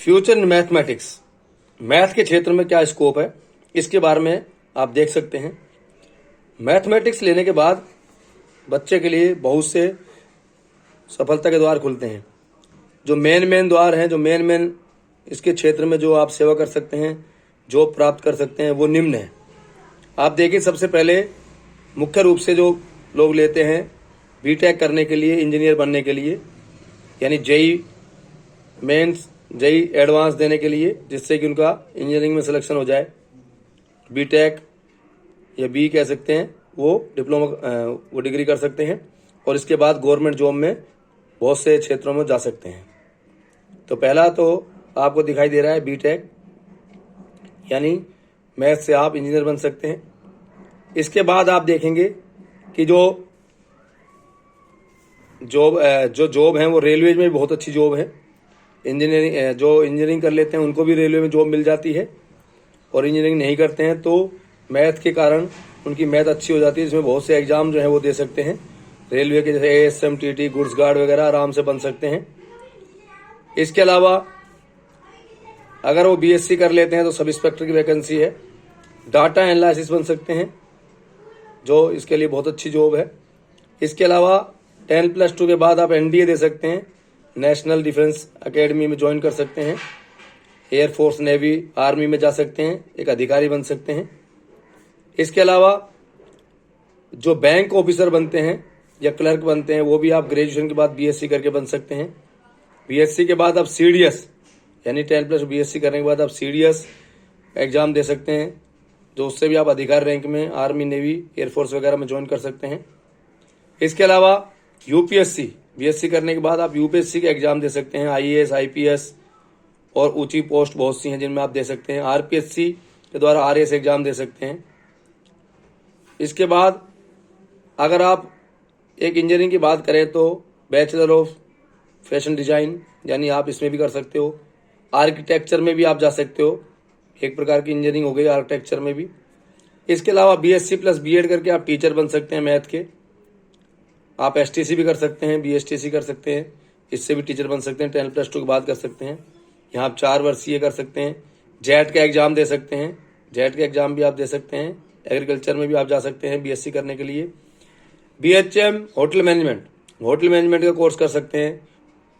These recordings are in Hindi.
फ्यूचर इन मैथमेटिक्स, मैथ के क्षेत्र में क्या स्कोप है, इसके बारे में आप देख सकते हैं। मैथमेटिक्स लेने के बाद बच्चे के लिए बहुत से सफलता के द्वार खुलते हैं। जो मेन द्वार हैं, जो मेन इसके क्षेत्र में जो आप सेवा कर सकते हैं, जॉब प्राप्त कर सकते हैं, वो निम्न है। आप देखिए, सबसे पहले मुख्य रूप से जो लोग लेते हैं बीटेक करने के लिए, इंजीनियर बनने के लिए, यानी जेई मेंस, जेई एडवांस देने के लिए, जिससे कि उनका इंजीनियरिंग में सिलेक्शन हो जाए। बीटेक या बी कह सकते हैं, वो डिप्लोमा वो डिग्री कर सकते हैं और इसके बाद गवर्नमेंट जॉब में बहुत से क्षेत्रों में जा सकते हैं। तो पहला तो आपको दिखाई दे रहा है बीटेक, यानी मैथ से आप इंजीनियर बन सकते हैं। इसके बाद आप देखेंगे कि जो जॉब है वो रेलवे में भी बहुत अच्छी जॉब है। इंजीनियरिंग, जो इंजीनियरिंग कर लेते हैं उनको भी रेलवे में जॉब मिल जाती है, और इंजीनियरिंग नहीं करते हैं तो मैथ के कारण उनकी मैथ अच्छी हो जाती है, जिसमें बहुत से एग्जाम जो है वो दे सकते हैं। रेलवे के जैसे ASM, TT, गुड्स गार्ड वगैरह आराम से बन सकते हैं। इसके अलावा अगर वो BSc कर लेते हैं तो सब इंस्पेक्टर की वैकेंसी है। डाटा एनालिसिस बन सकते हैं, जो इसके लिए बहुत अच्छी जॉब है। इसके अलावा 10+2 के बाद आप NDA दे सकते हैं, नेशनल डिफेंस एकेडमी में ज्वाइन कर सकते हैं। एयरफोर्स, नेवी, आर्मी में जा सकते हैं, एक अधिकारी बन सकते हैं। इसके अलावा जो बैंक ऑफिसर बनते हैं या क्लर्क बनते हैं, वो भी आप ग्रेजुएशन के बाद BSc करके बन सकते हैं। BSc के बाद आप CDS, यानी 10+ BSc करने के बाद आप CDS एग्जाम दे सकते हैं, जो उससे भी आप अधिकारी रैंक में आर्मी, नेवी, एयरफोर्स वगैरह में ज्वाइन कर सकते हैं। इसके अलावा UPSC, BSc करने के बाद आप UPSC के एग्जाम दे सकते हैं। IAS, IPS और ऊंची पोस्ट बहुत सी हैं जिनमें आप दे सकते हैं। RPSC के द्वारा RAS एग्जाम दे सकते हैं। इसके बाद अगर आप एक इंजीनियरिंग की बात करें तो बैचलर ऑफ फैशन डिजाइन, यानी आप इसमें भी कर सकते हो। आर्किटेक्चर में भी आप जा सकते हो, एक प्रकार की इंजीनियरिंग हो गई आर्किटेक्चर में भी। इसके अलावा BSc + B.Ed करके आप टीचर बन सकते हैं मैथ के। आप STC भी कर सकते हैं, BSTC कर सकते हैं, इससे भी टीचर बन सकते हैं। 10+2 के बाद कर सकते हैं। यहाँ आप 4 वर्षीय कर सकते हैं। जेट का एग्जाम दे सकते हैं, जेट का एग्जाम भी आप दे सकते हैं। एग्रीकल्चर में भी आप जा सकते हैं BSc करने के लिए। BHM होटल मैनेजमेंट का कोर्स कर सकते हैं।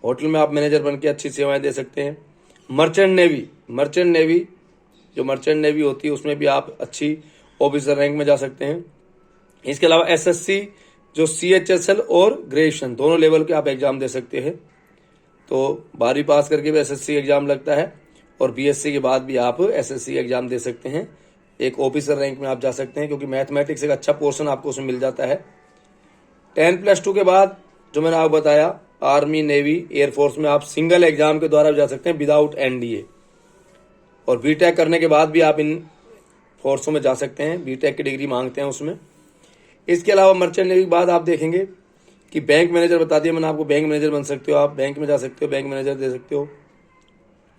होटल में आप मैनेजर बन के अच्छी सेवाएं दे सकते हैं। मर्चेंट नेवी, जो मर्चेंट नेवी होती है उसमें भी आप अच्छी ऑफिसर रैंक में जा सकते हैं। इसके अलावा SSC, जो CHSL और ग्रेजुएशन दोनों लेवल के आप एग्जाम दे सकते हैं। तो 12वीं पास करके भी SSC एग्जाम लगता है, और BSc के बाद भी आप SSC एग्जाम दे सकते हैं। एक ऑफिसर रैंक में आप जा सकते हैं, क्योंकि मैथमेटिक्स एक अच्छा पोर्शन आपको उसमें मिल जाता है। 10+2 के बाद जो मैंने आपको बताया, आर्मी, नेवी, एयरफोर्स में आप सिंगल एग्जाम के द्वारा जा सकते हैं विदाउट NDA। और बीटेक करने के बाद भी आप इन फोर्सों में जा सकते हैं, बीटेक की डिग्री मांगते हैं उसमें। इसके अलावा मर्चेंट नेवी के बाद आप देखेंगे कि बैंक मैनेजर बता दिया मैंने आपको, बैंक मैनेजर बन सकते हो, आप बैंक में जा सकते हो, बैंक मैनेजर दे सकते हो।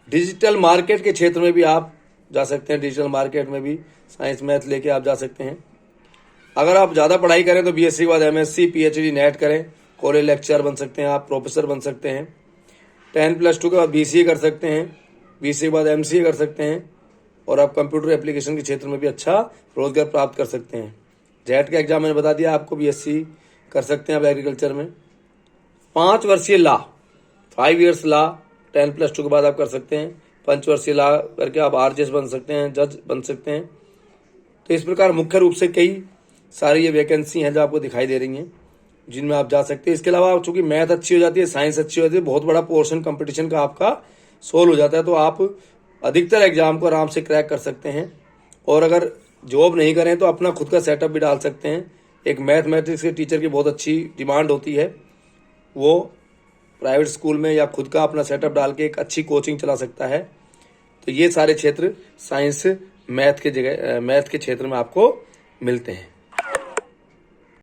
डिजिटल मार्केट के क्षेत्र में भी आप जा सकते हैं, डिजिटल मार्केट में भी साइंस मैथ लेके आप जा सकते हैं। अगर आप ज़्यादा पढ़ाई करें तो BSc के बाद MSc, PhD नेट करें, कॉलेज लेक्चरर बन सकते हैं, आप प्रोफेसर बन सकते हैं। 10+2 के बाद BCA कर सकते हैं, BCA के बाद MCA कर सकते हैं, और आप कंप्यूटर एप्लीकेशन के क्षेत्र में भी अच्छा रोजगार प्राप्त कर सकते हैं। जेट का एग्जाम मैंने बता दिया आपको, BSc कर सकते हैं आप एग्रीकल्चर में। 5 वर्षीय लॉ, 5 years लॉ 10+2 के बाद आप कर सकते हैं। 5 वर्षीय लॉ करके आप RJS बन सकते हैं, जज बन सकते हैं। तो इस प्रकार मुख्य रूप से कई सारी ये वैकेंसी हैं जो आपको दिखाई दे रही हैं, जिनमें आप जा सकते हैं। इसके अलावा चूंकि मैथ अच्छी हो जाती है, साइंस अच्छी हो जाती है, बहुत बड़ा पोर्शन कंपटीशन का आपका सोल्व हो जाता है, तो आप अधिकतर एग्जाम को आराम से क्रैक कर सकते हैं। और अगर जॉब नहीं करें तो अपना खुद का सेटअप भी डाल सकते हैं। एक मैथमेटिक्स के टीचर की बहुत अच्छी डिमांड होती है, वो प्राइवेट स्कूल में या खुद का अपना सेटअप डाल के एक अच्छी कोचिंग चला सकता है। तो ये सारे क्षेत्र साइंस मैथ के क्षेत्र में आपको मिलते हैं।